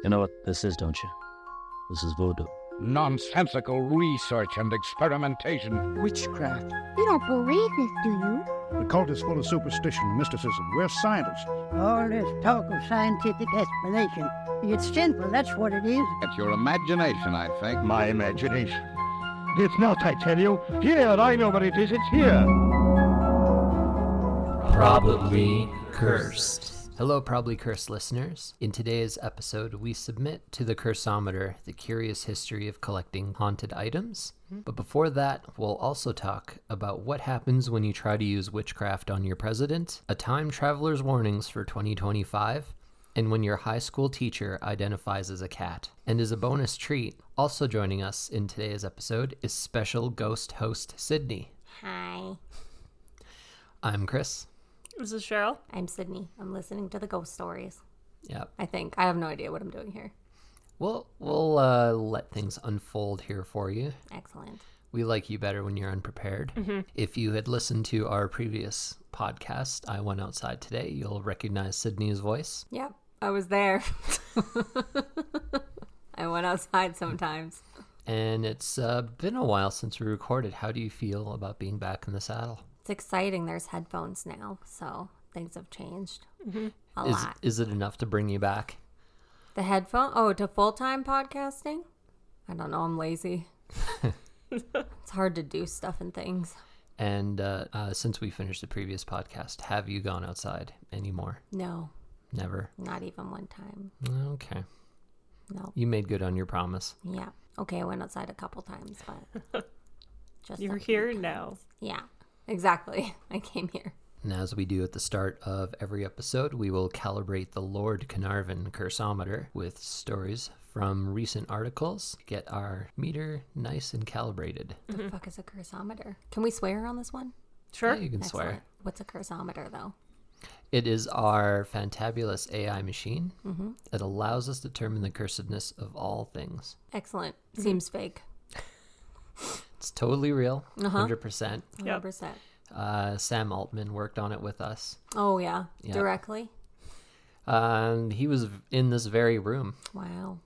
You know what this is, don't you? This is voodoo. Nonsensical research and experimentation. Witchcraft. You don't believe this, do you? The cult is full of superstition and mysticism. We're scientists. All this talk of scientific explanation. It's sinful, that's what it is. It's your imagination, I think. My imagination. It's not, I tell you. Here, I know what it is. It's here. Probably Cursed. Hello, Probably Cursed listeners. In today's episode, we submit to the Cursometer the curious history of collecting haunted items. But before that, we'll also talk about what happens when you try to use witchcraft on your president, a time traveler's warnings for 2025, and when your high school teacher identifies as a cat. And as a bonus treat, also joining us in today's episode is special ghost host Sydney. Hi. I'm Chris. This is Cheryl. I'm Sydney. I'm listening to the ghost stories. Yep. I think. I have no idea what I'm doing here. We'll let things unfold here for you. Excellent. We like you better when you're unprepared. Mm-hmm. If you had listened to our previous podcast, I Went Outside Today, you'll recognize Sydney's voice. Yep. I was there. I went outside sometimes. And it's been a while since we recorded. How do you feel about being back in the saddle? It's exciting. There's headphones now, so things have changed a Is lot. it enough to bring you back? The headphone? Oh, to full-time podcasting? I don't know. I'm lazy. It's hard to do stuff and things. And since we finished the previous podcast, have you gone outside anymore? No. Never? Not even one time. Okay. No. You made good on your promise. Yeah. Okay, I went outside a couple times, but just You're a few here times. now. Yeah, exactly. I came here. And as we do at the start of every episode, we will calibrate the Lord Carnarvon Cursometer with stories from recent articles. Get our meter nice and calibrated. The fuck is a cursometer? Can we swear on this one? Sure. Yeah, you can Excellent. swear. What's a cursometer, though? It is our fantabulous AI machine Mm-hmm. that allows us to determine the cursedness of all things. Excellent. Seems fake. It's totally real, Uh-huh. 100%. 100%. Sam Altman worked on it with us. Oh, yeah. Yeah. Directly? And he was in this very room. Wow.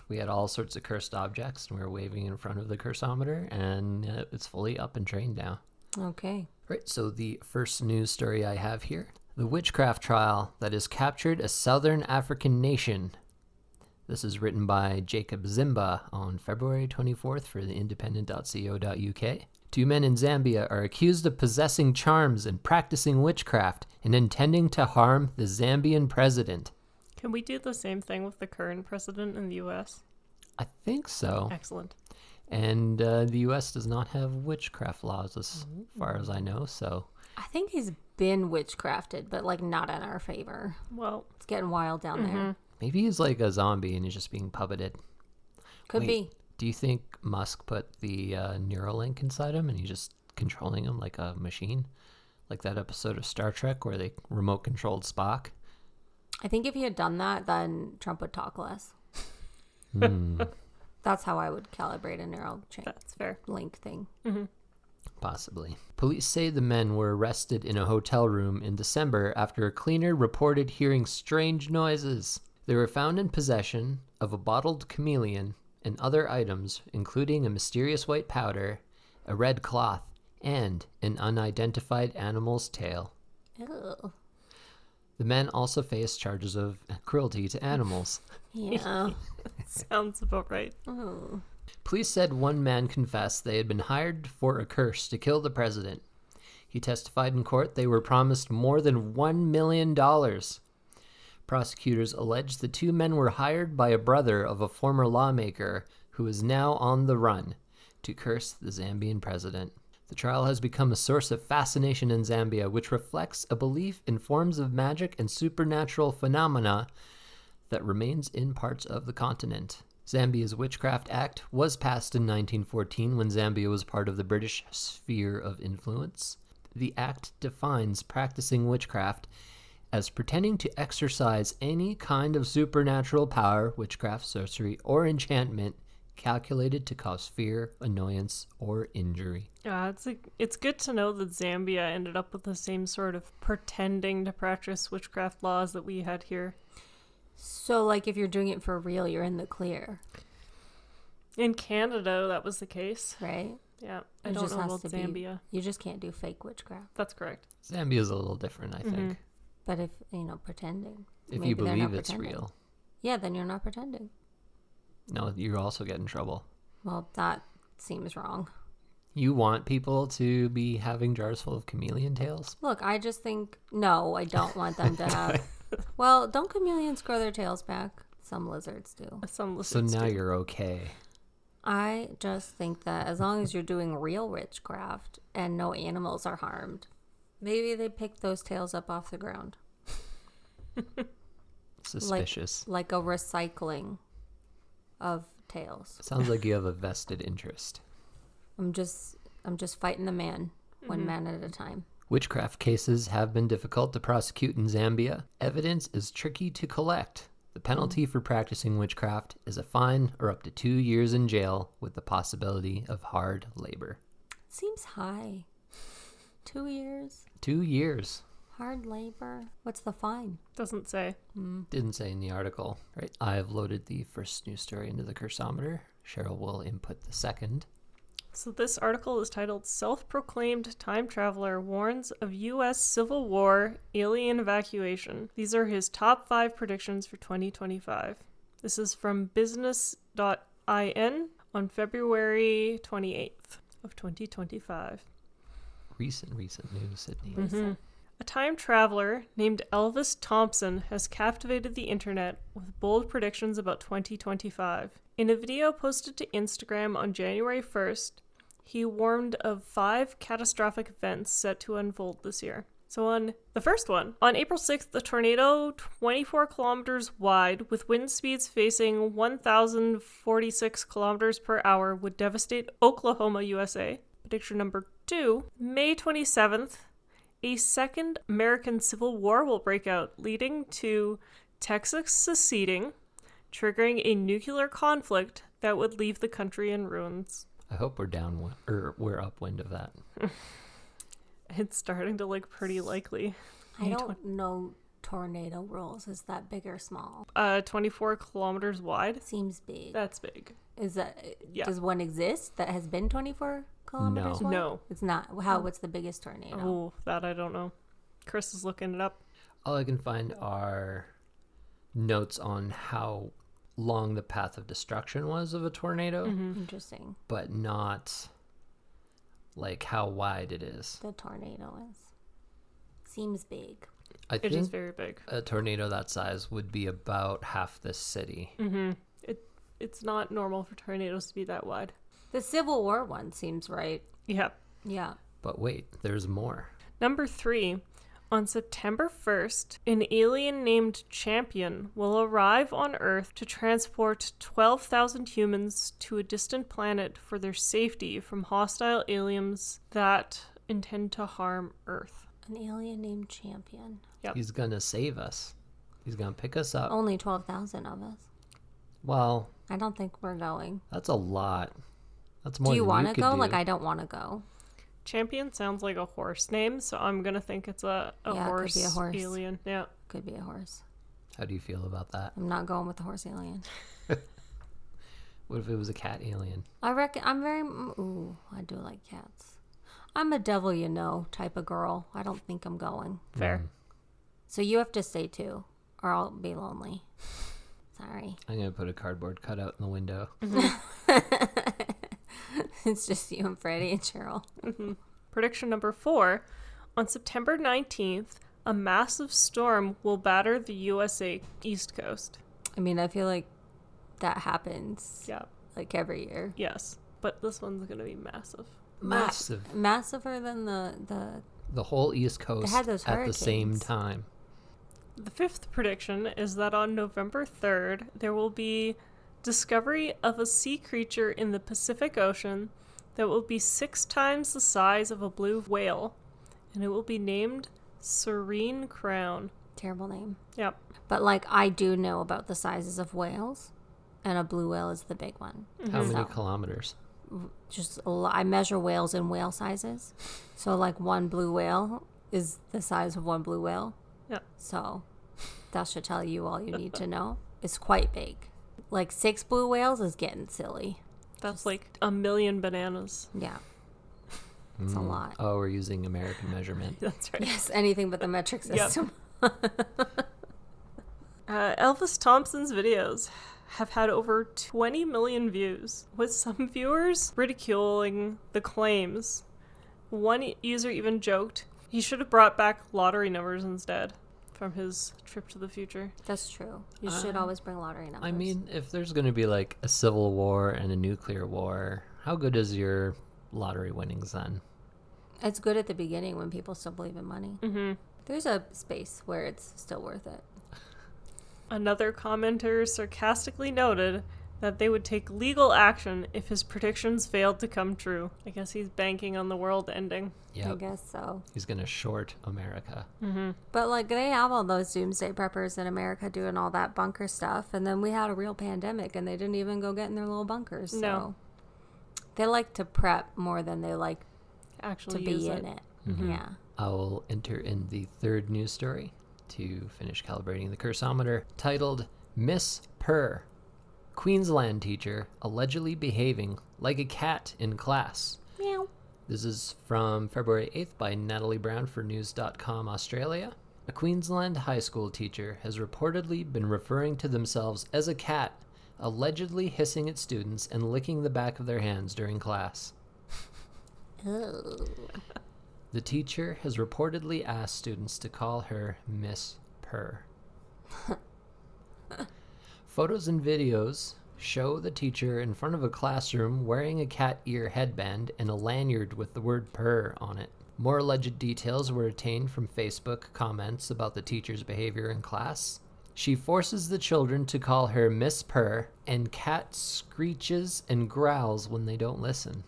We had all sorts of cursed objects, and we were waving in front of the cursometer, and it's fully up and trained now. Okay. Right, so the first news story I have here. The witchcraft trial that has captured a southern African nation. This is written by Jacob Zimba on February 24th for the independent.co.uk. Two men in Zambia are accused of possessing charms and practicing witchcraft and intending to harm the Zambian president. Can we do the same thing with the current president in the U.S.? I think so. Excellent. And the U.S. does not have witchcraft laws as far as I know, so... I think he's been witchcrafted, but, like, not in our favor. Well, It's getting wild down there. Maybe he's like a zombie and he's just being puppeted. Could Wait, be. Do you think Musk put the Neuralink inside him and he's just controlling him like a machine? Like that episode of Star Trek where they remote controlled Spock? I think if he had done that, then Trump would talk less. That's how I would calibrate a neural that's fair. link thing. Possibly. Police say the men were arrested in a hotel room in December after a cleaner reported hearing strange noises. They were found in possession of a bottled chameleon and other items, including a mysterious white powder, a red cloth, and an unidentified animal's tail. Ew. The men also face charges of cruelty to animals. Yeah. Sounds about right. Oh. Police said one man confessed they had been hired for a curse to kill the president. He testified in court they were promised more than $1 million. Prosecutors alleged the two men were hired by a brother of a former lawmaker who is now on the run to curse the Zambian president. The trial has become a source of fascination in Zambia, which reflects a belief in forms of magic and supernatural phenomena that remains in parts of the continent. Zambia's Witchcraft Act was passed in 1914 when Zambia was part of the British sphere of influence. The act defines practicing witchcraft as pretending to exercise any kind of supernatural power, witchcraft, sorcery, or enchantment calculated to cause fear, annoyance, or injury. It's good to know that Zambia ended up with the same sort of pretending to practice witchcraft laws that we had here. So, like, if you're doing it for real, you're in the clear, In Canada, that was the case. right? Yeah, I It don't just know has about to be- Zambia. You just can't do fake witchcraft. That's correct. Zambia's a little different, I think. But if, pretending. If maybe you they're not believe it's pretending. real. Yeah, then you're not pretending. No, you also get in trouble. Well, that seems wrong. You want people to be having jars full of chameleon tails? Look, I just think, no, I don't want them to have. Well, don't chameleons grow their tails back? Some lizards do. Some So lizards now do. you're okay. I just think that as long as you're doing real witchcraft and no animals are harmed, maybe they pick those tails up off the ground. Suspicious. Like a recycling of tails. Sounds like you have a vested interest. I'm just fighting the man, one man at a time. Witchcraft cases have been difficult to prosecute in Zambia. Evidence is tricky to collect. The penalty for practicing witchcraft is a fine or up to 2 years in jail with the possibility of hard labor. Seems high. 2 years? 2 years. Hard labor? What's the fine? Doesn't say. Didn't say in the article. Right. I have loaded the first news story into the cursometer. Cheryl will input the second. So this article is titled Self-Proclaimed Time Traveler Warns of U.S. Civil War Alien Evacuation. These are his top 5 predictions for 2025. This is from business.in on February 28th of 2025. Recent news, Sydney. A time traveler named Elvis Thompson has captivated the internet with bold predictions about 2025. In a video posted to Instagram on January 1st, he warned of 5 catastrophic events set to unfold this year. So on the first one, on April 6th, a tornado 24 kilometers wide with wind speeds facing 1,046 kilometers per hour would devastate Oklahoma, USA. Prediction number 2, May 27th, a second American Civil War will break out, leading to Texas seceding, triggering a nuclear conflict that would leave the country in ruins. I hope we're upwind of that. It's starting to look pretty likely. I don't know tornado rules. Is that big or small? 24 kilometers wide. Seems big. That's big. Is that Yeah. Does one exist that has been 24 kilometers No. wide? No. It's not. What's the biggest tornado? Oh, that I don't know. Chris is looking it up. All I can find are notes on how long the path of destruction was of a tornado, Interesting. but not like how wide it is. The tornado is. Seems big. I It is think very big. a tornado that size would be about half this city. It's not normal for tornadoes to be that wide. The Civil War one seems right. Yeah. Yeah. But wait, there's more. Number 3. On September 1st, an alien named Champion will arrive on Earth to transport 12,000 humans to a distant planet for their safety from hostile aliens that intend to harm Earth. An alien named Champion. Yep. He's gonna save us. He's gonna pick us up. Only 12,000 of us. Well, I don't think we're going. that's a lot. That's more Do you than want to could go? do. Like, I don't want to go. Champion sounds like a horse name, so I'm going to think it's a Yeah, it could horse be a horse. alien. Yeah. Could be a horse. How do you feel about that? I'm not going with the horse alien. What if it was a cat alien? I reckon I'm very. Ooh, I do like cats. I'm a devil you know type of girl. I don't think I'm going. Fair. So you have to stay too, or I'll be lonely. Sorry. I'm gonna put a cardboard cutout in the window. It's just you and Freddie and Cheryl. Prediction number 4. On September 19th, a massive storm will batter the USA East Coast. I mean, I feel like that happens Yeah. like every year. Yes. But this one's going to be massive. Massive. Massiver than the The whole East Coast had those at the same hurricanes. time. The 5th prediction is that on November 3rd, there will be discovery of a sea creature in the Pacific Ocean that will be 6 times the size of a blue whale, and it will be named Serene Crown. terrible name. Yep. But like I do know about the sizes of whales, and a blue whale is the big one. How many So, kilometers? just I measure whales in whale sizes. So like one blue whale is the size of one blue whale. Yeah. So That should tell you all you need to know. It's quite big. Like 6 blue whales is getting silly. That's like 1,000,000 bananas. Yeah. It's a lot. Oh, we're using American measurement. That's right. Yes, anything but the metric system. Elvis Thompson's videos have had over 20 million views, with some viewers ridiculing the claims. One user even joked he should have brought back lottery numbers instead from his trip to the future. That's true. You should always bring lottery numbers. I mean, if there's going to be like a civil war and a nuclear war, how good is your lottery winnings then? It's good at the beginning when people still believe in money. Mm-hmm. There's a space where it's still worth it. Another commenter sarcastically noted that they would take legal action if his predictions failed to come true. I guess he's banking on the world ending. I Yep. guess so. He's going to short America. Mm-hmm. But like they have all those doomsday preppers in America doing all that bunker stuff, and then we had a real pandemic and they didn't even go get in their little bunkers. So No. they like to prep more than they like Actually to use be it. in it. Mhm. Yeah. I will enter in the third news story to finish calibrating the cursometer, titled Miss Purr. Queensland teacher allegedly behaving like a cat in class. Meow. This is from February 8th by Natalie Brown for news.com Australia. A Queensland high school teacher has reportedly been referring to themselves as a cat, allegedly hissing at students and licking the back of their hands during class. Ugh. The teacher has reportedly asked students to call her Miss Purr. Photos and videos show the teacher in front of a classroom wearing a cat ear headband and a lanyard with the word purr on it. More alleged details were obtained from Facebook comments about the teacher's behavior in class. She forces the children to call her Miss Purr, and cat screeches and growls when they don't listen.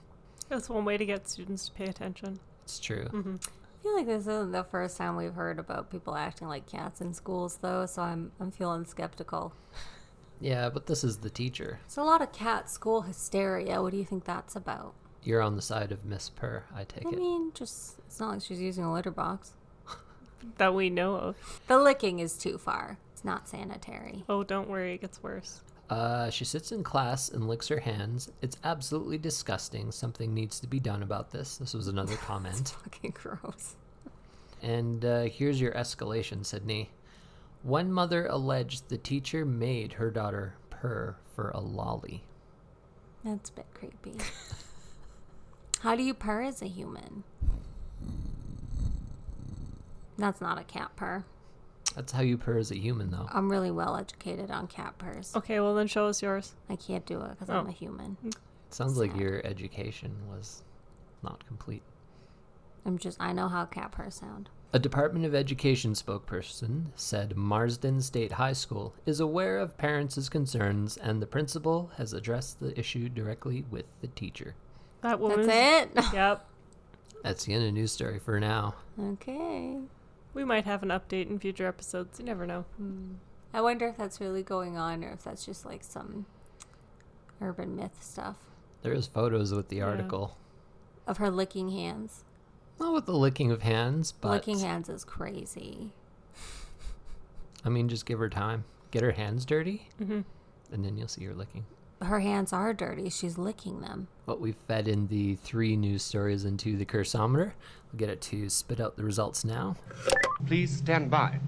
That's one way to get students to pay attention. It's true. Mm-hmm. I feel like this isn't the first time we've heard about people acting like cats in schools, though, so I'm feeling skeptical. Yeah, but this is the teacher. There's a lot of cat school hysteria. What do you think that's about? You're on the side of Miss Purr, I take I it. mean, just it's not like she's using a litter box. That we know of. The licking is too far. It's not sanitary. Oh, don't worry, it gets worse. She sits in class and licks her hands. It's absolutely disgusting. Something needs to be done about this. This was another comment. Fucking gross. And here's your escalation, Sydney. One mother alleged the teacher made her daughter purr for a lolly. That's a bit creepy. How do you purr as a human? That's not a cat purr. That's how you purr as a human, though. I'm really well educated on cat purrs. Okay, well then show us yours. I can't do it because Oh. I'm a human. Sounds like Sad. your education was not complete. I know how cat purrs sound. A Department of Education spokesperson said Marsden State High School is aware of parents' concerns and the principal has addressed the issue directly with the teacher. That woman. That's it? Yep. That's the end of news story for now. Okay. We might have an update in future episodes. You never know. I wonder if that's really going on or if that's just like some urban myth stuff There's photos with the Yeah. article. of her licking hands. Not with the licking of hands, but Licking hands is crazy. I mean, just give her time. Get her hands dirty, Mm-hmm. and then you'll see her licking. Her hands are dirty. She's licking them. But we've fed in the 3 news stories into the cursometer. We'll get it to spit out the results now. Please stand by.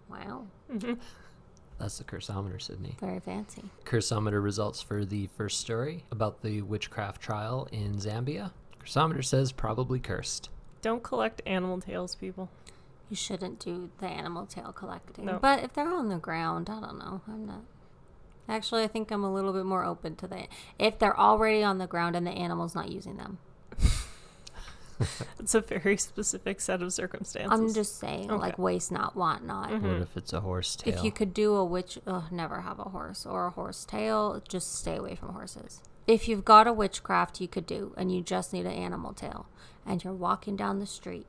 Wow. That's the cursometer, Sydney. Very fancy. Cursometer results for the first story about the witchcraft trial in Zambia. Cursometer says probably cursed. Don't collect animal tails, people. You shouldn't do the animal tail collecting. No. But if they're on the ground, I don't know. I'm not. Actually, I think I'm a little bit more open to that. If they're already on the ground and the animal's not using them. It's a very specific set of circumstances. I'm just saying, Okay. like, waste not, want not. What if it's a horse tail? If you could do a witch, never have a horse or a horse tail, just stay away from horses. If you've got a witchcraft you could do and you just need an animal tail and you're walking down the street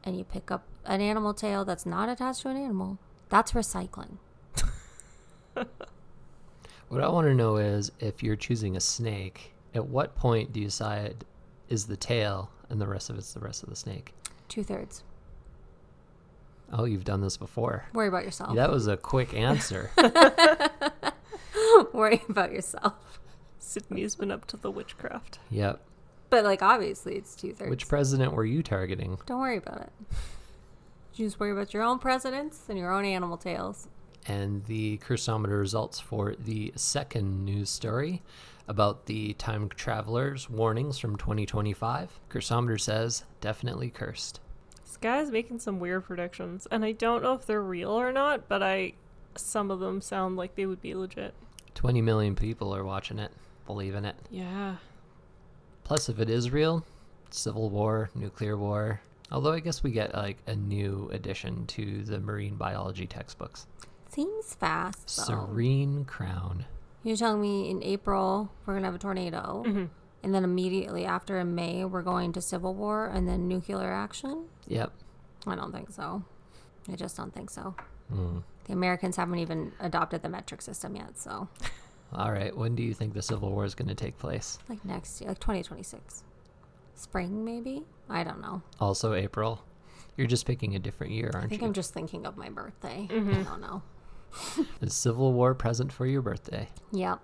and you pick up an animal tail that's not attached to an animal, that's recycling. What I want to know is, if you're choosing a snake, at what point do you decide is the tail and the rest of it's the rest of the snake? 2/3. Oh, you've done this before. Worry about yourself. That was a quick answer. Worry about yourself. Sydney's been up to the witchcraft. Yep. But, like, obviously it's 2/3. Which president were you targeting? Don't worry about it. You just worry about your own presidents and your own animal tails. And the cursometer results for the second news story about the time travelers warnings from 2025. Cursometer says, definitely cursed. This guy's making some weird predictions, and I don't know if they're real or not, but some of them sound like they would be legit. 20 million people are watching it, believing it. Yeah. Plus, if it is real, civil war, nuclear war. Although I guess we get like a new addition to the marine biology textbooks. Seems fast, though. Serene crown. You're telling me in April we're going to have a tornado, and then immediately after in May we're going to civil war and then nuclear action? Yep. I don't think so. I just don't think so. Mm. The Americans haven't even adopted the metric system yet, so. All right. When do you think the Civil War is going to take place? Like next year, like 2026. Spring, maybe? I don't know. Also April. You're just picking a different year, aren't I think you? I'm just thinking of my birthday. I don't know. Is Civil War present for your birthday? Yep.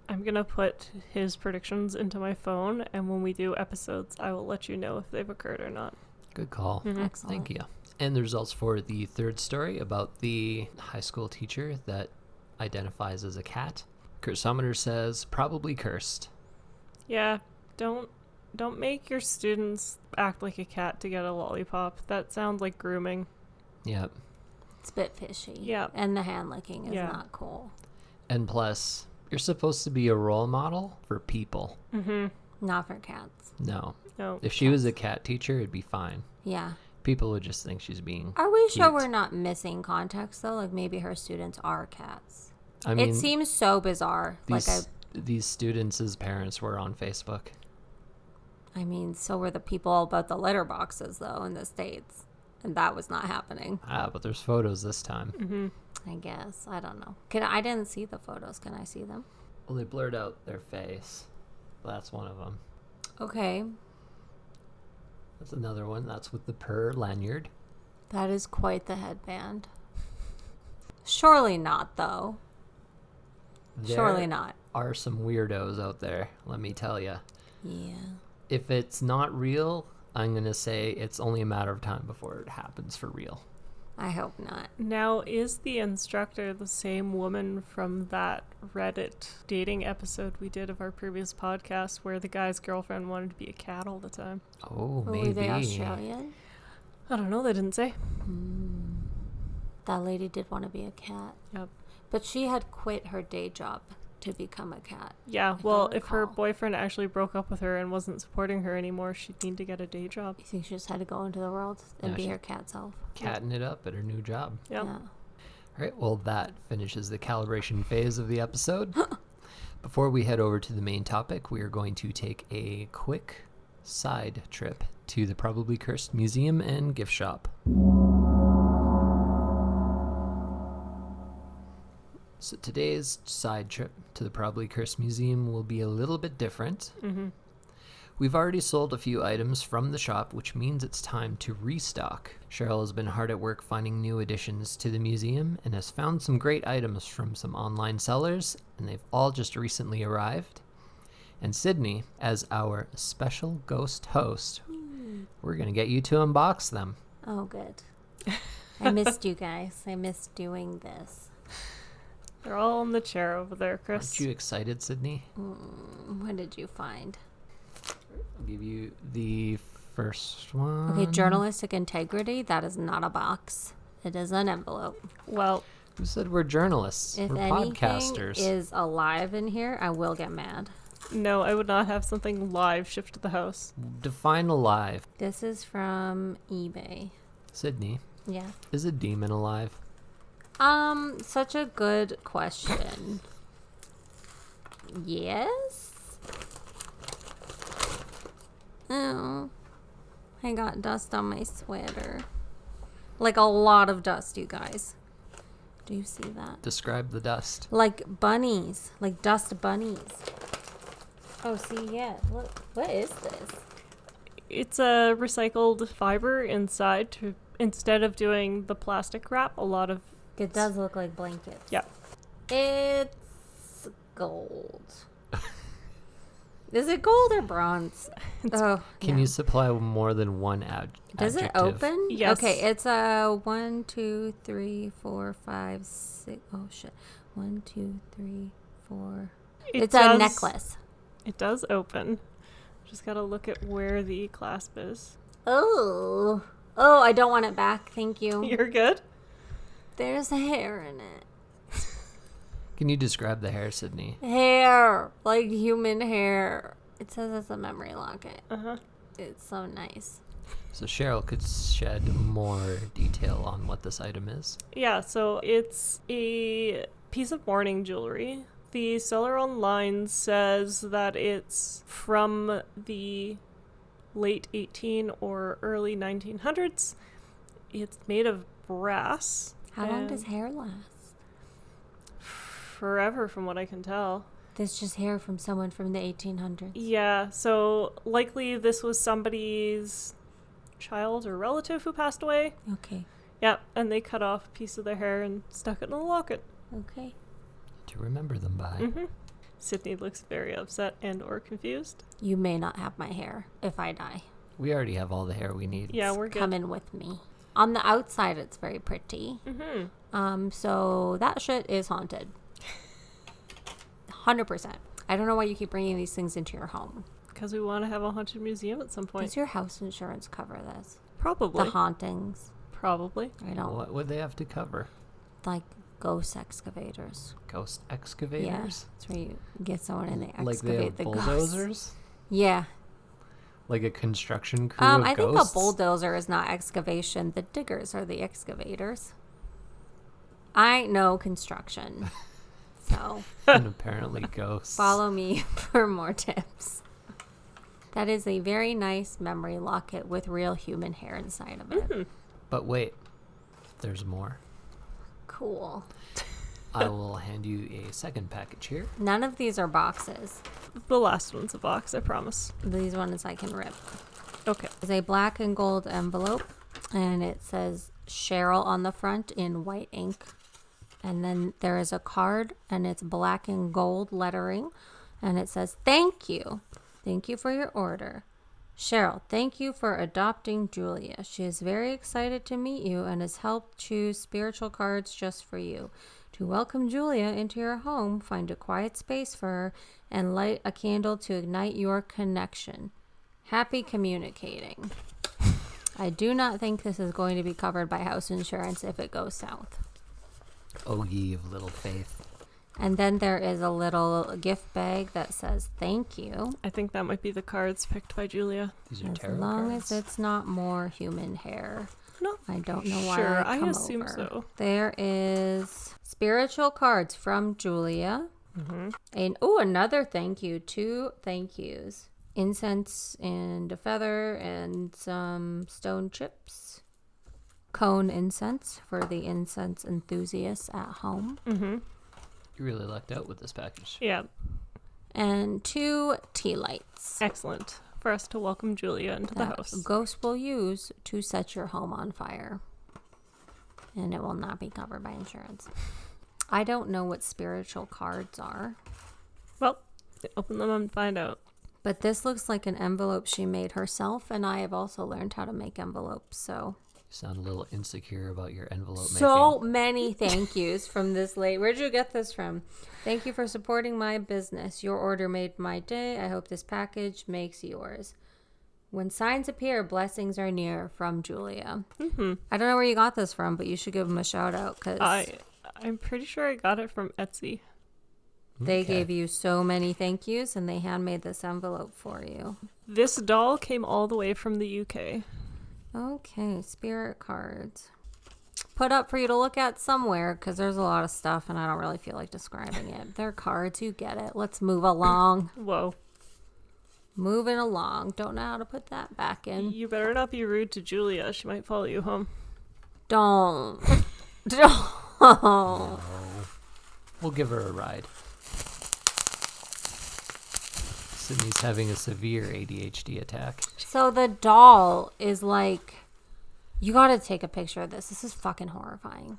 I'm going to put his predictions into my phone, and when we do episodes, I will let you know if they've occurred or not. Good call. Excellent. Thank you. And the results for the third story about the high school teacher that identifies as a cat. Cursometer says, probably cursed. Yeah, don't make your students act like a cat to get a lollipop. That sounds like grooming. Yep. It's a bit fishy. Yeah. And the hand licking is Yeah. not cool. And plus, you're supposed to be a role model for people. Not for cats. No. No. If she was a cat teacher, it'd be fine. Yeah. People would just think she's being Are we sure cute. we're not missing context, though? Like, maybe her students are cats. I mean, It seems so bizarre. these students' parents were on Facebook. I mean, so were the people about the litter boxes, though, in the States. And that was not happening. But there's photos this time. I guess. I don't know. I didn't see the photos. Can I see them? Well, they blurred out their face. That's one of them. Okay. That's another one. That's with the purr lanyard. That is quite the headband. Surely not, though. Surely not. Are some weirdos out there, let me tell you. Yeah. If it's not real, I'm going to say it's only a matter of time before it happens for real. I hope not. Now, is the instructor the same woman from that Reddit dating episode we did of our previous podcast where the guy's girlfriend wanted to be a cat all the time? Oh, Were maybe. they Australian? I don't know, they didn't say. That lady did want to be a cat. Yep. But she had quit her day job to become a cat. Yeah, I well, don't if her recall. boyfriend actually broke up with her and wasn't supporting her anymore, she'd need to get a day job. You think she just had to go into the world and Yeah, be she- her cat self? Catting it up at her new job. Yep. Yeah. All right, well, that finishes the calibration phase of the episode. Before we head over to the main topic, we are going to take a quick side trip to the Probably Cursed Museum and Gift Shop. So today's side trip to the Probably Cursed Museum will be a little bit different. We've already sold a few items from the shop, which means it's time to restock. Cheryl has been hard at work finding new additions to the museum and has found some great items from some online sellers, and they've all just recently arrived. And Sydney, as our special ghost host, we're going to get you to unbox them. Oh, good. I missed you guys. I missed doing this. They're all in the chair over there, Aren't Chris. you excited, Sydney? What did you find? I'll give you the first one. Okay, journalistic integrity. That is not a box. It is an envelope. Well, Who said we're journalists? If we're anything podcasters. is alive in here, I will get mad. no, I would not have something live shipped to the house. Define alive. This is from eBay. Sydney, Yeah. is a demon alive? Such a good question. Yes? Oh, I got dust on my sweater. Like a lot of dust, you guys. Do you see that? Describe the dust. Like bunnies. Like dust bunnies. Oh, see, yeah. Look, what is this? It's a recycled fiber inside to instead of doing the plastic wrap, a lot of... It does look like blankets. Yeah. It's gold. Is it gold or bronze? Can you supply more than one Does it adjective? open? Yes. Okay, it's a 1, 2, 3, 4, 5, 6. Oh shit. 1, 2, 3, 4. It's a necklace. It does open. Just gotta look at where the clasp is. Oh. Oh, I don't want it back. Thank you. You're good? There's hair in it. Can you describe the hair, Sydney? Hair. Like human hair. It says it's a memory locket. Uh-huh. It's so nice. So Cheryl could shed more detail on what this item is. Yeah, so it's a piece of mourning jewelry. The seller online says that it's from the late 18 or early 1900s. It's made of brass. How long and does hair last? Forever, from what I can tell. This just hair from someone from the 1800s. Yeah, so likely this was somebody's child or relative who passed away. Okay. Yeah, and they cut off a piece of their hair and stuck it in a locket. Okay. To remember them by. Mm-hmm. Sydney looks very upset and or confused. You may not have my hair if I die. We already have all the hair we need. Yeah, we're good. Come in with me. On the outside, it's very pretty. Mm-hmm. So that shit is haunted. 100%. I don't know why you keep bringing these things into your home. Because we want to have a haunted museum at some point. Does your house insurance cover this? Probably. The hauntings. Probably. I don't What would they have to cover? like ghost excavators. Ghost Yeah, excavators? that's where you get someone and they excavate Like they have the ghosts. bulldozers? Yeah. Like a construction crew of I think a ghosts? bulldozer is not excavation. The diggers are the excavators. I know construction. So And apparently ghosts. follow me for more tips. That is a very nice memory locket with real human hair inside of it. But wait, there's more. Cool. I will hand you a second package here. None of these are boxes. The last one's a box, I promise. These ones I can rip. Okay. It's a black and gold envelope, and it says Cheryl on the front in white ink. And then there is a card, and it's black and gold lettering, and it says, "Thank you. Thank you for your order. Cheryl, thank you for adopting Julia. She is very excited to meet you and has helped choose spiritual cards just for you. To welcome Julia into your home, find a quiet space for her and light a candle to ignite your connection. Happy communicating." I do not think this is going to be covered by house insurance if it goes south. O ye of little faith. And then there is a little gift bag that says thank you. I think that might be the cards picked by Julia. These are As tarot long cards. as it's not more human hair. No. I don't know why Sure, I I come assume over. so. There is spiritual cards from Julia. Mm-hmm. And another thank you. 2 thank yous. Incense and a feather and some stone chips. Cone incense for the incense enthusiasts at home. Mm-hmm. You really lucked out with this package. Yeah. And 2 tea lights. Excellent. For us to welcome Julia into the That house. ghost will use to set your home on fire. And it will not be covered by insurance. I don't know what spiritual cards are. Well, open them and find out. But this looks like an envelope she made herself, and I have also learned how to make envelopes, so. You sound a little insecure about your envelope So making. many thank yous from this lady. Where'd you get this from? Thank you for supporting my business. Your order made my day. I hope this package makes yours. When signs appear, blessings are near, from Julia. Mm-hmm. I don't know where you got this from, but you should give them a shout out because I'm pretty sure I got it from Etsy. they Okay. gave you so many thank yous and they handmade this envelope for you. This doll came all the way from the UK. Okay, spirit cards. Put up for you to look at somewhere because there's a lot of stuff and I don't really feel like describing it. They're cards, you get it. Let's move along. Whoa. Moving along. Don't know how to put that back in. You better not be rude to Julia. She might follow you home. Don't. Don't. We'll give her a ride. Sydney's having a severe ADHD attack. So the doll is like You gotta take a picture of this. This is fucking horrifying.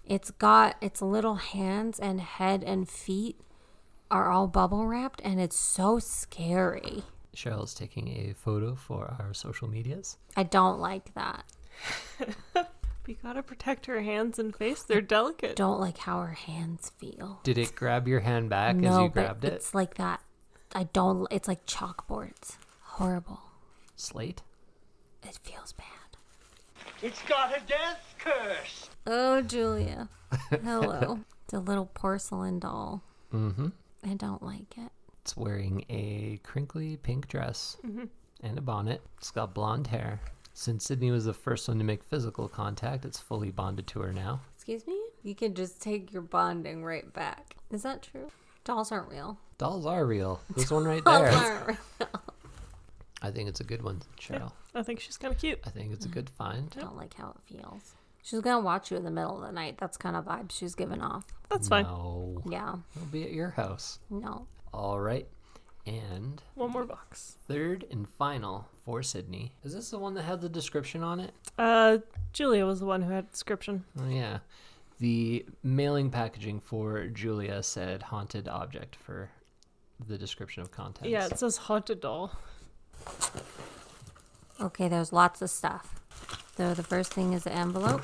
It's got its little hands and head and feet are all bubble wrapped, and it's so scary. Cheryl's taking a photo for our social medias. I don't like that. We gotta protect her hands and face. They're delicate. Don't like how her hands feel. Did it grab your hand back as No, you but grabbed it? it's like that. It's like chalkboards. Horrible. Slate? It feels bad. It's got a death curse. Oh, Julia. Hello. It's a little porcelain doll. Mm-hmm. I don't like it. It's wearing a crinkly pink dress and a bonnet. It's got blonde hair. Since Sydney was the first one to make physical contact, it's fully bonded to her now. Excuse me? You can just take your bonding right back. Is that true? Dolls aren't real. Dolls are real. This one right Dolls there. aren't real. I think it's a good one, Cheryl. I think she's kind of cute. I think it's a good find. I don't like how it feels. She's going to watch you in the middle of the night. That's kind of vibe she's giving off. That's fine. No. Yeah. It'll be at your house. No. All right. And One more box. third and final for Sydney. Is this the one that had the description on it? Julia was the one who had description. Oh, yeah. The mailing packaging for Julia said haunted object for the description of contents. Yeah, it says haunted doll. Okay, there's lots of stuff. So the first thing is the envelope.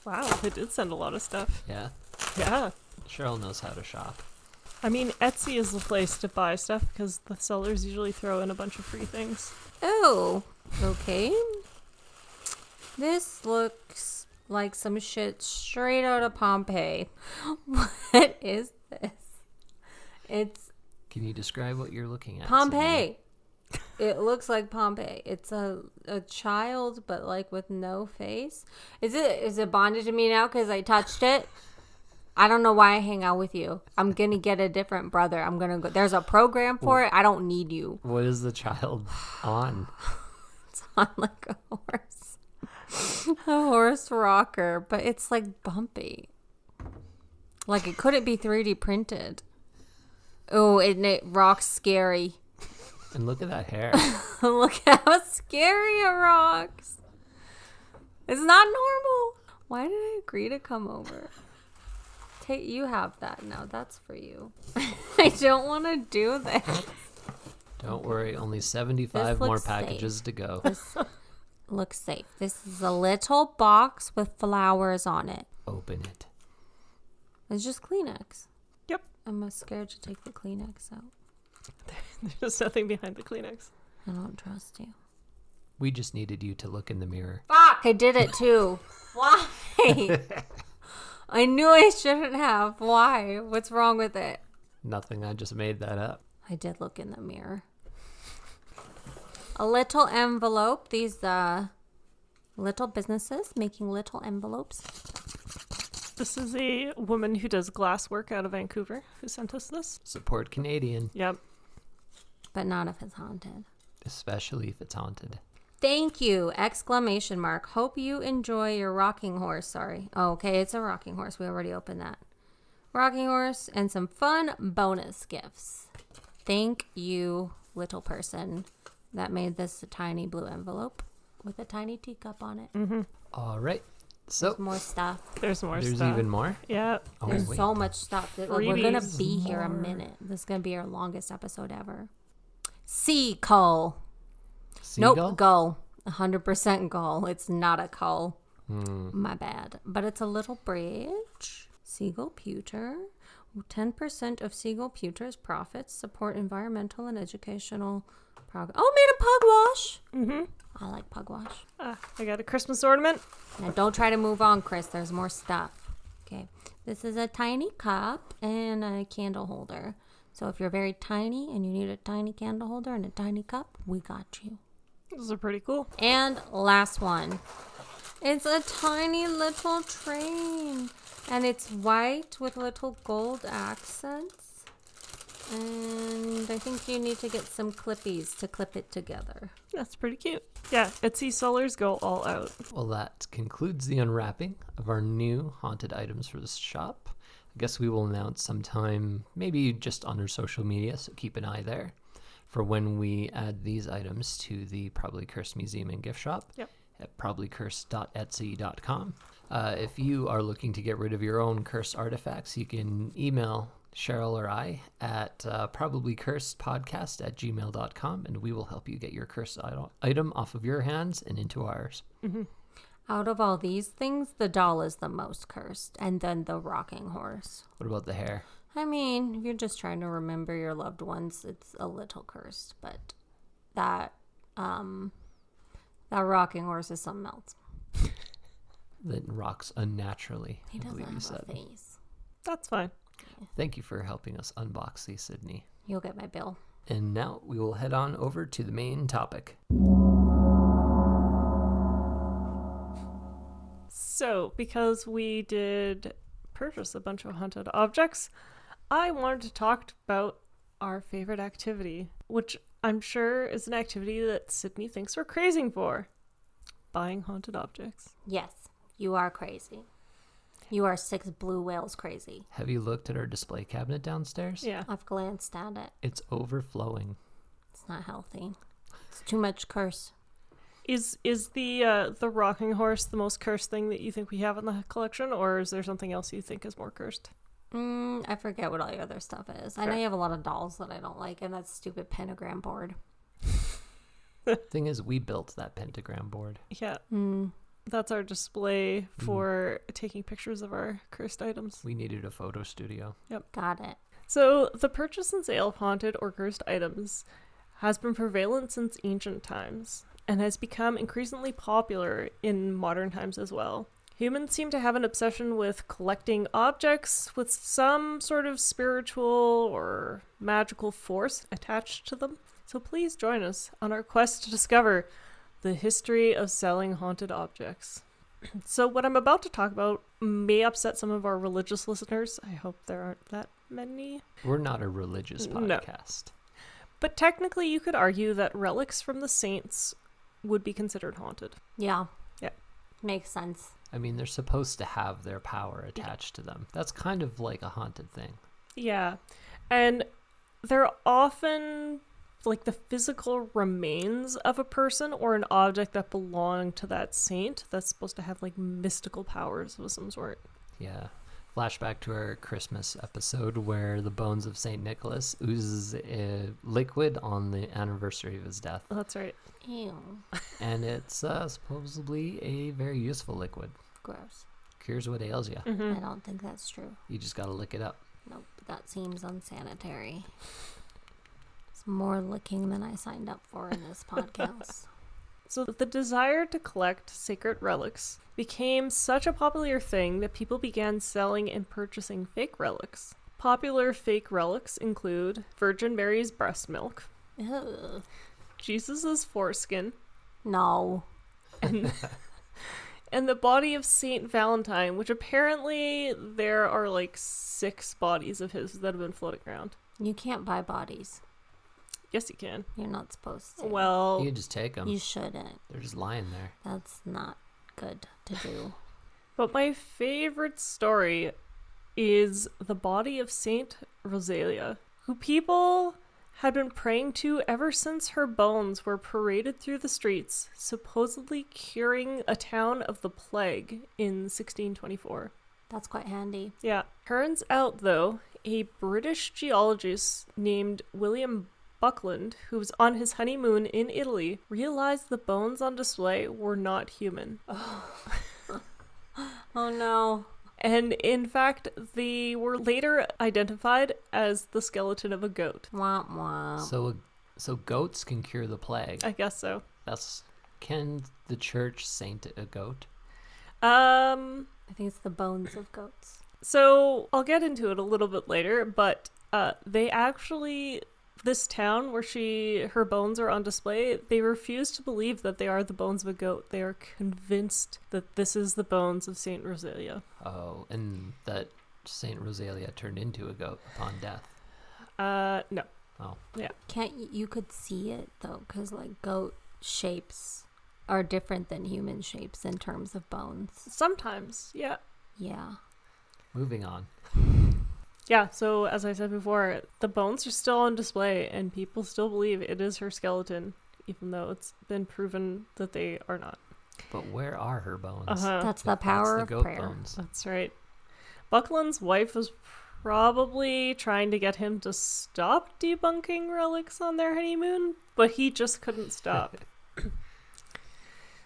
Wow, they did send a lot of stuff. Yeah. Yeah. Cheryl knows how to shop. I mean, Etsy is the place to buy stuff because the sellers usually throw in a bunch of free things. Oh, okay. This looks like some shit straight out of Pompeii. What is this? It's Can you describe what you're looking at? Pompeii. It looks like Pompeii. It's a child, but like with no face. Is it bonded to me now because I touched it? I don't know why I hang out with you. I'm gonna get a different brother. I'm gonna go. There's a program for it. I don't need you. What is the child on? It's on like a horse rocker, but it's like bumpy. Like it couldn't be 3D printed. Oh, and it rocks scary. And look at that hair. Look how scary it rocks. It's not normal. Why did I agree to come over? You have that now. That's for you. I don't want to do this. Don't worry, only 75 more packages to go. This looks safe. This is a little box with flowers on it. Open it. It's just Kleenex. Yep. I'm scared to take the Kleenex out. There's nothing behind the Kleenex. I don't trust you. We just needed you to look in the mirror. Fuck! I did it too. Why? I knew I shouldn't have. Why? What's wrong with it? Nothing, I just made that up. I did look in the mirror. A little envelope. These little businesses making little envelopes. This is a woman who does glass work out of Vancouver who sent us this. Support Canadian, Yep. But not if it's haunted. especially if it's haunted. Thank you! Exclamation mark. Hope you enjoy your rocking horse. Sorry. Oh, okay, it's a rocking horse. We already opened that. Rocking horse and some fun bonus gifts. Thank you, little person that made this a tiny blue envelope with a tiny teacup on it. Mm-hmm. All right. So More stuff. There's more there's stuff. even more. Yeah. Oh, There's wait. so much stuff. That, like, we're gonna Freebies. be here a minute. This is gonna be our longest episode ever. Sea cull. Seagull? Nope, gull. 100% gull. It's not a cull. My bad. But it's a little bridge. Seagull pewter. 10% of Seagull pewter's profits support environmental and educational progress. Oh, made a pug wash. Mm-hmm. I like pug wash. I got a Christmas ornament. Now, don't try to move on, Chris. There's more stuff. Okay. This is a tiny cup and a candle holder. So if you're very tiny and you need a tiny candle holder and a tiny cup, we got you. Those are pretty cool. And last one. It's a tiny little train. And it's white with little gold accents. And I think you need to get some clippies to clip it together. That's pretty cute. Yeah, Etsy sellers go all out. Well, that concludes the unwrapping of our new haunted items for this shop. I guess we will announce sometime, maybe just on our social media, so keep an eye there for when we add these items to the Probably Cursed Museum and Gift Shop. Yep. at probablycursed.etsy.com. If you are looking to get rid of your own cursed artifacts, you can email Cheryl or I at probablycursedpodcast@gmail.com, and we will help you get your cursed item off of your hands and into ours. Mm-hmm. Out of all these things, the doll is the most cursed, and then the rocking horse. What about the hair? I mean, if you're just trying to remember your loved ones, it's a little cursed, but that rocking horse is something else. That rocks unnaturally. He I doesn't believe you have said. a face. That's fine. Thank you for helping us unbox these, Sydney. You'll get my bill. And now we will head on over to the main topic. So, because we did purchase a bunch of haunted objects, I wanted to talk about our favorite activity, which I'm sure is an activity that Sydney thinks we're crazy for. Buying haunted objects. Yes, you are crazy. You are 6 blue whales crazy. Have you looked at our display cabinet downstairs? Yeah. I've glanced at it. It's overflowing. It's not healthy. It's too much curse. Is the rocking horse the most cursed thing that you think we have in the collection, or is there something else you think is more cursed? I forget what all your other stuff is. I know you have a lot of dolls that I don't like, and that stupid pentagram board. Thing is, we built that pentagram board. Yeah. That's our display for taking pictures of our cursed items. We needed a photo studio. Yep. Got it. So, the purchase and sale of haunted or cursed items has been prevalent since ancient times and has become increasingly popular in modern times as well. Humans seem to have an obsession with collecting objects with some sort of spiritual or magical force attached to them. So please join us on our quest to discover the history of selling haunted objects. So what I'm about to talk about may upset some of our religious listeners. I hope there aren't that many. We're not a religious podcast. No. But technically you could argue that relics from the saints would be considered haunted. Yeah. Yeah. Makes sense. I mean, they're supposed to have their power attached to them. That's kind of like a haunted thing. Yeah. And they're often like the physical remains of a person or an object that belonged to that saint that's supposed to have like mystical powers of some sort. Yeah. Flashback to our Christmas episode where the bones of St. Nicholas oozes a liquid on the anniversary of his death. That's right. Ew. And it's supposedly a very useful liquid. Gross. Cures what ails you. I don't think that's true. You just gotta lick it up. Nope. That seems unsanitary. It's more licking than I signed up for in this podcast. So the desire to collect sacred relics became such a popular thing that people began selling and purchasing fake relics. Popular fake relics include Virgin Mary's breast milk, Ugh. Jesus's foreskin, No. and the body of Saint Valentine, which apparently there are like 6 bodies of his that have been floating around. You can't buy bodies. Yes, you can. You're not supposed to. Well, You can just take them. You shouldn't. They're just lying there. That's not good to do. but my favorite story is the body of Saint Rosalia, who people had been praying to ever since her bones were paraded through the streets, supposedly curing a town of the plague in 1624. That's quite handy. Yeah. Turns out, though, a British geologist named William Buckland, who was on his honeymoon in Italy, realized the bones on display were not human. Oh no. And in fact, they were later identified as the skeleton of a goat. Wah wah. So goats can cure the plague. I guess so. Can the church saint a goat? I I think it's the bones of goats. So I'll get into it a little bit later, but they actually, this town where her bones are on display, they refuse to believe that they are the bones of a goat. They are convinced that this is the bones of Saint Rosalia. Oh, and that Saint Rosalia turned into a goat upon death. No. Oh. Yeah. You could see it though, because like goat shapes are different than human shapes in terms of bones. Sometimes, yeah. Yeah. Moving on. Yeah, so as I said before, the bones are still on display and people still believe it is her skeleton, even though it's been proven that they are not. But where are her bones? That's the If power the of goat prayer. bones. That's right. Buckland's wife was probably trying to get him to stop debunking relics on their honeymoon, but he just couldn't stop.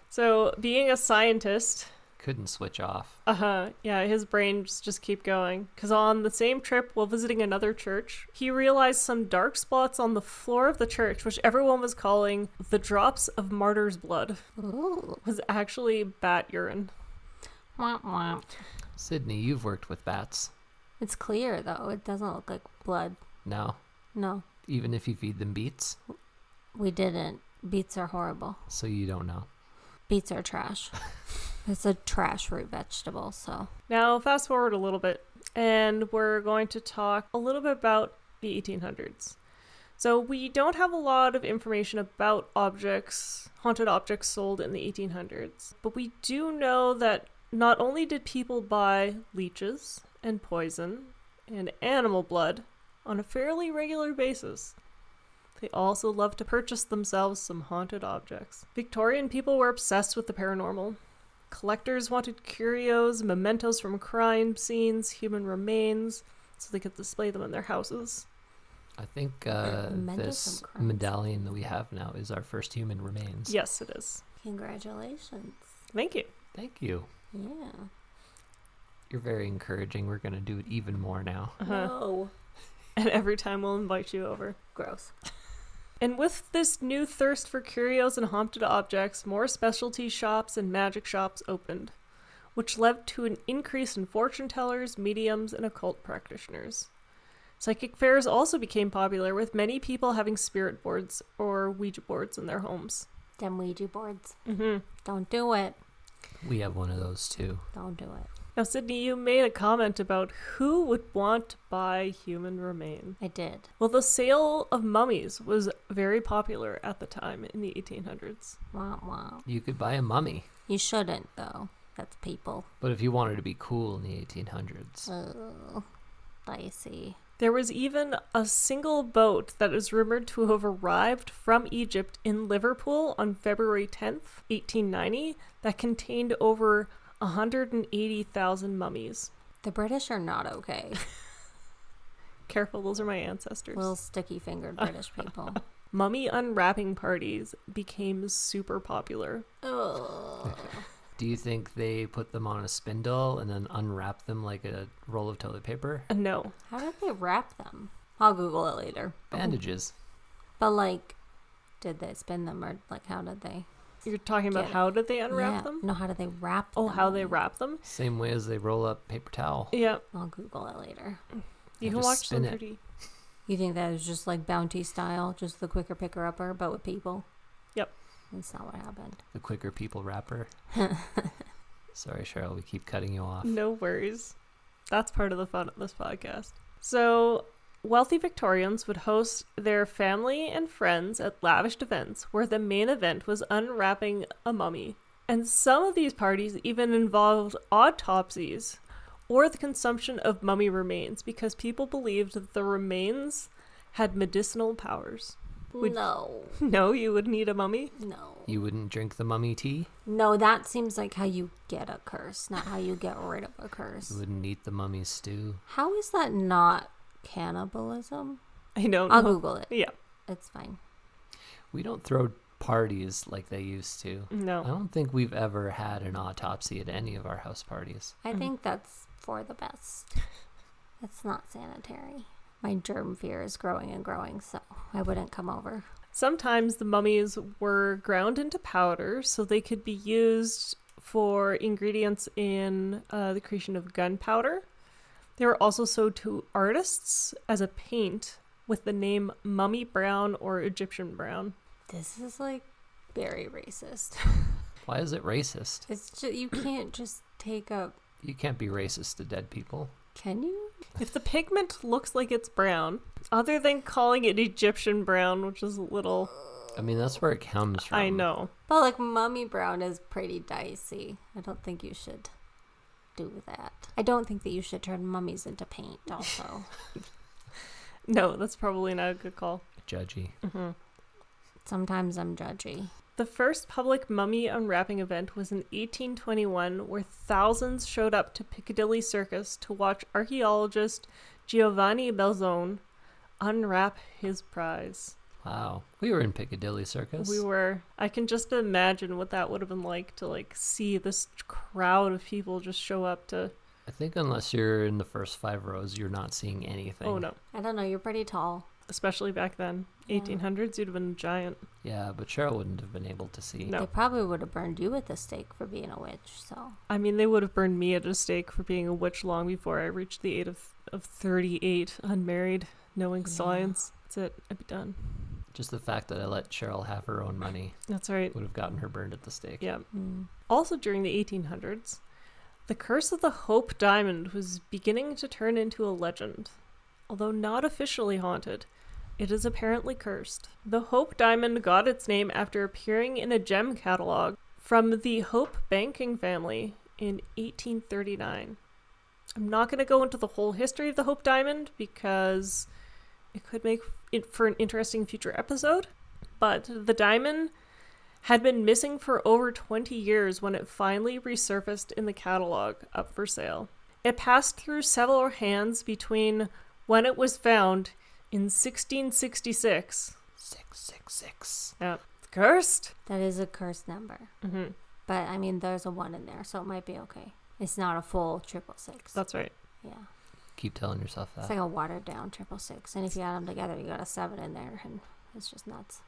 So, being a scientist, Couldn't switch off. yeah, his brain just keep going. Because on the same trip, while visiting another church, he realized some dark spots on the floor of the church, which everyone was calling the drops of martyr's blood, Ooh. was actually bat urine. Wah, wah. Sydney, you've worked with bats. It's clear, though. It doesn't look like blood. No. No, Even if you feed them beets? we didn't. Beets are horrible. So you don't know. Beets are trash. It's a trash root vegetable, so. Now, fast forward a little bit, and we're going to talk a little bit about the 1800s. So we don't have a lot of information about haunted objects sold in the 1800s, but we do know that not only did people buy leeches and poison and animal blood on a fairly regular basis, they also loved to purchase themselves some haunted objects. Victorian people were obsessed with the paranormal. Collectors wanted curios, mementos from crime scenes, human remains, so they could display them in their houses. I think Mementos this from crimes. medallion that we have now is our first human remains. Yes, it is. Congratulations. Thank you. Thank you. Yeah. You're very encouraging. We're going to do it even more now. No. And every time we'll invite you over. Gross. And with this new thirst for curios and haunted objects, more specialty shops and magic shops opened, which led to an increase in fortune tellers, mediums, and occult practitioners. Psychic fairs also became popular, with many people having spirit boards or Ouija boards in their homes. Them Ouija boards. Mm-hmm. Don't do it. We have one of those too. Don't do it. Now, Sydney, you made a comment about who would want to buy human remain. I did. Well, the sale of mummies was very popular at the time in the 1800s. Wah, wah. You could buy a mummy. You shouldn't, though. That's people. But if you wanted to be cool in the 1800s, Oh, dicey. There was even a single boat that is rumored to have arrived from Egypt in Liverpool on February 10th, 1890, that contained over 180,000 mummies. The British are not okay. Careful, those are my ancestors. Little sticky-fingered British people. Mummy unwrapping parties became super popular. Ugh. do you think they put them on a spindle and then unwrap them like a roll of toilet paper? No. How did they wrap them? I'll Google it later. Bandages. But, like, did they spin them or, like, how did they? You're talking about Get it. how did they unwrap them? No, how did they wrap them? Oh, how they wrap them? Same way as they roll up paper towel. Yeah. I'll Google it later. You can just watch some spin it. pretty... You think that was just like Bounty style, just the quicker picker upper, but with people? Yep. That's not what happened. The quicker people wrapper. Sorry, Cheryl, we keep cutting you off. No worries. That's part of the fun of this podcast. So, wealthy Victorians would host their family and friends at lavish events where the main event was unwrapping a mummy. And some of these parties even involved autopsies or the consumption of mummy remains because people believed that the remains had medicinal powers. No. No, you would need a mummy? No. You wouldn't drink the mummy tea? No, that seems like how you get a curse, not how you get rid of a You curse. wouldn't eat the mummy's stew? How is that not cannibalism? I don't I'll know. Google it. Yeah. It's fine. We don't throw parties like they used to. I No. don't think we've ever had an autopsy at any of our house parties. I think that's for the best. It's not sanitary. My germ fear is growing and growing, so I wouldn't come over. Sometimes the mummies were ground into powder so they could be used for ingredients in the creation of gunpowder. They were also sold to artists as a paint with the name Mummy Brown or Egyptian Brown. This is like very racist. Why is it racist? It's just, you can't just take a, You can't be racist to dead people. can you? If the pigment looks like it's brown, other than calling it Egyptian brown, which is a little... I mean, that's where it comes from. I know. But like mummy brown is pretty dicey. I don't think you should do that. I don't think that you should turn mummies into paint also. No, that's probably not a good call. Judgy. Sometimes I'm judgy. The first public mummy unwrapping event was in 1821, where thousands showed up to Piccadilly Circus to watch archaeologist Giovanni Belzone unwrap his prize. Wow. We were in Piccadilly Circus. We were. I can just imagine what that would have been like to see this crowd of people just show up to. I think unless you're in the first 5 rows, you're not seeing anything. Oh no. I don't know, you're pretty tall. Especially back then. Yeah. 1800s, you'd have been a giant. Yeah, but Cheryl wouldn't have been able to see. No. They probably would have burned you at the stake for being a witch, so. I mean, they would have burned me at a stake for being a witch long before I reached the age of 38, unmarried, knowing science. That's it. I'd be done. Just the fact that I let Cheryl have her own money That's right. would have gotten her burned at the stake. Yeah. Mm. Also during the 1800s, the curse of the Hope Diamond was beginning to turn into a legend. Although not officially haunted, it is apparently cursed. The Hope Diamond got its name after appearing in a gem catalog from the Hope banking family in 1839. I'm not going to go into the whole history of the Hope Diamond because it could make it for an interesting future episode, but the diamond had been missing for over 20 years when it finally resurfaced in the catalog up for sale. It passed through several hands between when it was found in 1666. 666. Yeah. It's cursed. That is a cursed number. Mm-hmm. But, I mean, there's a 1 in there, so it might be okay. It's not a full 666. That's right. Yeah. Keep telling yourself that. It's like a watered down 666. And if you add them together, you got a 7 in there, and it's just nuts.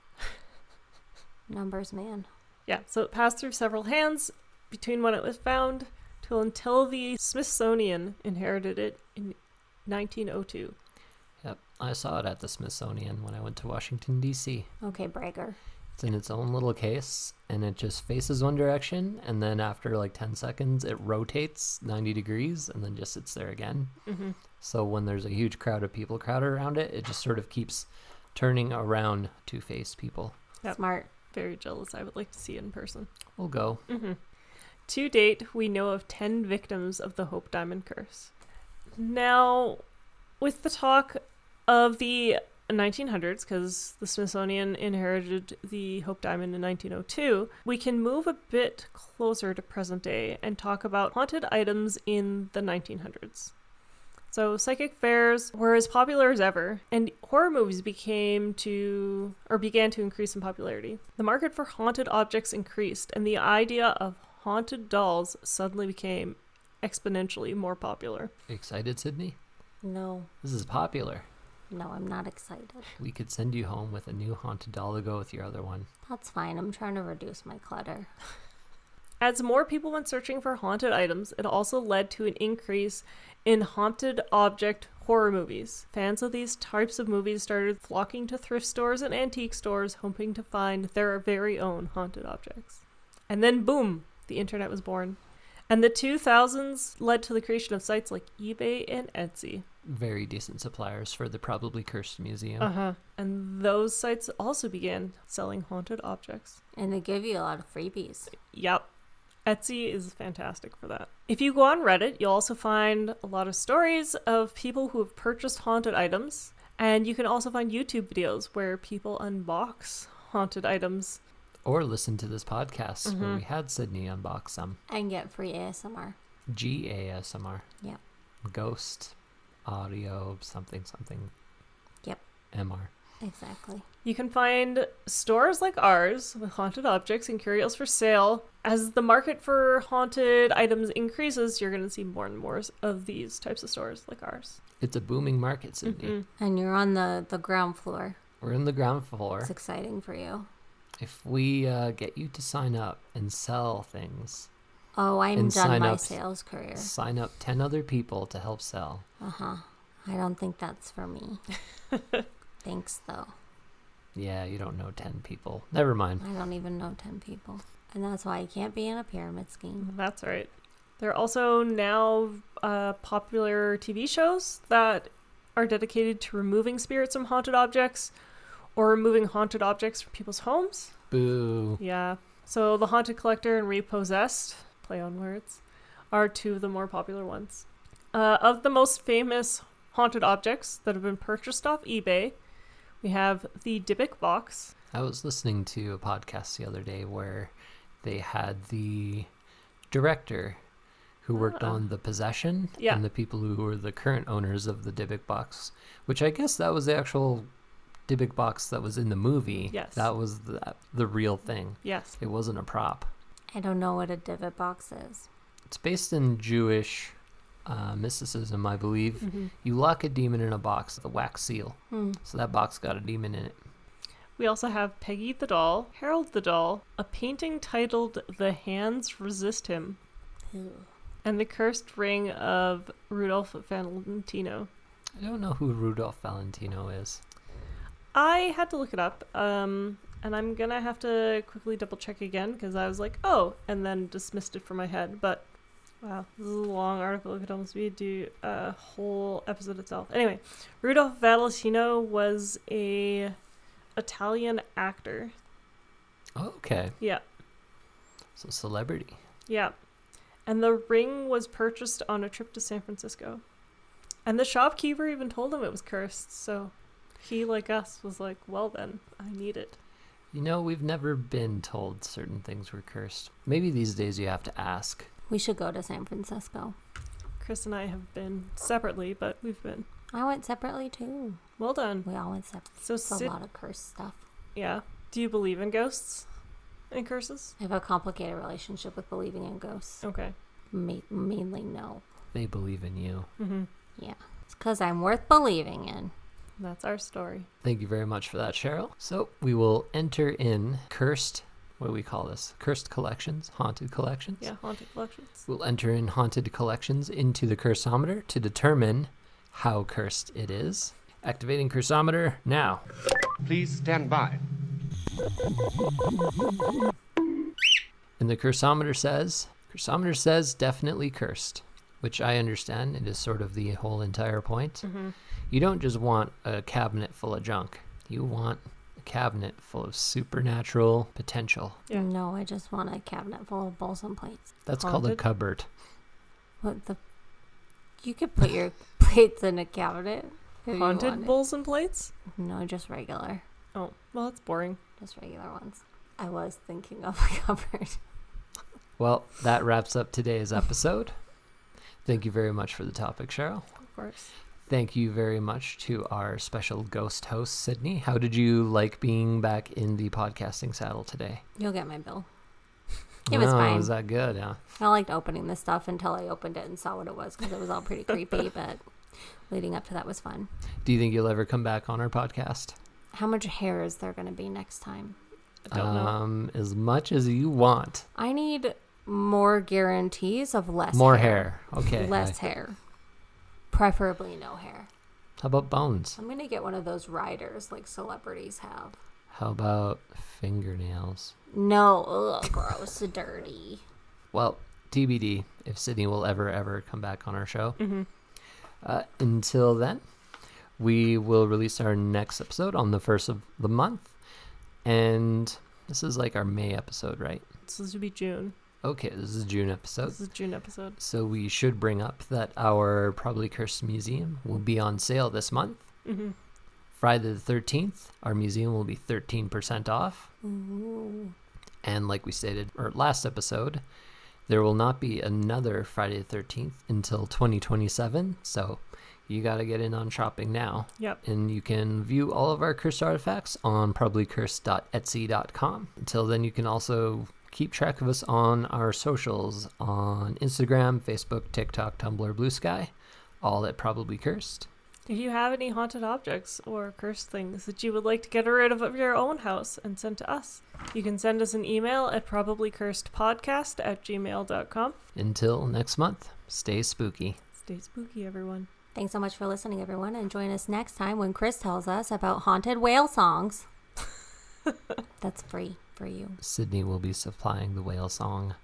Numbers, man. Yeah, so it passed through several hands between when it was found until the Smithsonian inherited it in 1902. Yep, I saw it at the Smithsonian when I went to Washington, D.C. Okay, bragger. It's in its own little case, and it just faces one direction, and then after like 10 seconds, it rotates 90 degrees, and then just sits there again. Mm-hmm. So when there's a huge crowd of people crowded around it, it just sort of keeps turning around to face people. Yep. Smart. Very jealous. I would like to see it in person. We'll go. Mm-hmm. To date, we know of 10 victims of the Hope Diamond curse. Now, with the talk of the 1900s, because the Smithsonian inherited the Hope Diamond in 1902, we can move a bit closer to present day and talk about haunted items in the 1900s. So psychic fairs were as popular as ever, and horror movies began to increase in popularity. The market for haunted objects increased, and the idea of haunted dolls suddenly became exponentially more popular. Excited, Sydney? No. This is popular. No, I'm not excited. We could send you home with a new haunted doll to go with your other one. That's fine. I'm trying to reduce my clutter. As more people went searching for haunted items, it also led to an increase in haunted object horror movies. Fans of these types of movies started flocking to thrift stores and antique stores, hoping to find their very own haunted objects. And then, boom, the internet was born. And the 2000s led to the creation of sites like eBay and Etsy. Very decent suppliers for the probably cursed museum. Uh-huh. And those sites also began selling haunted objects. And they give you a lot of freebies. Yep. Etsy is fantastic for that. If you go on Reddit, you'll also find a lot of stories of people who have purchased haunted items. And you can also find YouTube videos where people unbox haunted items. Or listen to this podcast where we had Sydney unbox some. And get free ASMR. GASMR. Yep. Ghost audio something. Yep. MR. Exactly. You can find stores like ours with haunted objects and curios for sale. As the market for haunted items increases, you're going to see more and more of these types of stores like ours. It's a booming market, Sydney. And you're on the ground floor. We're in the ground floor. It's exciting for you. If we get you to sign up and sell things, Oh, I'm and done sign my up- sales career. sign up 10 other people to help sell. Uh-huh. I don't think that's for me. Thanks, though. Yeah, you don't know 10 people. Never mind. I don't even know 10 people. And that's why I can't be in a pyramid scheme. That's right. There are also now popular TV shows that are dedicated to removing spirits from haunted objects or removing haunted objects from people's homes. Boo. Yeah. So The Haunted Collector and Repossessed, play on words, are two of the more popular ones. Of the most famous haunted objects that have been purchased off eBay, we have the Dybbuk box. I was listening to a podcast the other day where they had the director who worked on The Possession Yeah. and the people who were the current owners of the Dybbuk box, which I guess that was the actual Dybbuk box that was in the movie. Yes. That was the real thing. Yes. It wasn't a prop. I don't know what a divot box is. It's based in Jewish mysticism, I believe. You lock a demon in a box with a wax seal. So that box got a demon in it. We also have Peggy the Doll, Harold the Doll, a painting titled The Hands Resist Him, and the cursed ring of Rudolph Valentino. I don't know who Rudolph Valentino is. I had to look it up, and I'm gonna have to quickly double check again because I was like, oh, and then dismissed it from my head. But wow, this is a long article. It could almost be a whole episode itself. Anyway, Rudolph Valentino was a Italian actor. Okay. Yeah, So celebrity. yeah. And the ring was purchased on a trip to San Francisco. And the shopkeeper even told him it was cursed, so he, like us, was like, well then, I need it. You know, we've never been told certain things were cursed. Maybe these days you have to ask. We should go to San Francisco. Chris and I have been separately, but we've been. I went separately too. Well done. We all went separately. So It's a lot of cursed stuff. yeah. Do you believe in ghosts and curses? I have a complicated relationship with believing in ghosts. Okay. Mainly no. They believe in you. Yeah. It's because I'm worth believing in. That's our story. Thank you very much for that, Cheryl. So we will enter in cursed, what do we call this? Cursed collections, haunted collections. Yeah, haunted collections. We'll enter in haunted collections into the cursometer to determine how cursed it is. Activating cursometer now. Please stand by. And the cursometer says definitely cursed, which I understand. It is sort of the whole entire point. You don't just want a cabinet full of junk. You want a cabinet full of supernatural potential. Yeah. No, I just want a cabinet full of bowls and plates. That's called a Haunted? cupboard. What the? You could put your plates in a cabinet. if you Haunted wanted. bowls and plates? No, just regular. Oh, well, that's boring. Just regular ones. I was thinking of a cupboard. Well, that wraps up today's episode. Thank you very much for the topic, Cheryl. Of course. Thank you very much to our special ghost host, Sydney. How did you like being back in the podcasting saddle today? You'll get my bill. It was fine. Was that good? Yeah. I liked opening this stuff until I opened it and saw what it was because it was all pretty creepy, but leading up to that was fun. Do you think you'll ever come back on our podcast? How much hair is there going to be next time? I don't know. As much as you want. I need more guarantees of less More hair. Okay. Less hair. Preferably no hair. How about bones? I'm going to get one of those riders like celebrities have. How about fingernails? No, ugh, gross, dirty. Well, TBD if Sydney will ever come back on our show. Until then, we will release our next episode on the 1st of the month. And this is like our May episode, right? This will be June. Okay, this is a June episode. This is a June episode. So we should bring up that our Probably Cursed Museum will be on sale this month. Friday the 13th, our museum will be 13% off. Ooh. And like we stated our last episode, there will not be another Friday the 13th until 2027. So you got to get in on shopping now. Yep. And you can view all of our cursed artifacts on probablycursed.etsy.com. Until then, you can also keep track of us on our socials on Instagram, Facebook, TikTok, Tumblr, Blue Sky, all at Probably Cursed. If you have any haunted objects or cursed things that you would like to get rid of your own house and send to us, you can send us an email at probablycursedpodcast@gmail.com. Until next month, stay spooky. Stay spooky, everyone. Thanks so much for listening, everyone, and join us next time when Chris tells us about haunted whale songs. That's free for you. Sydney will be supplying the whale song.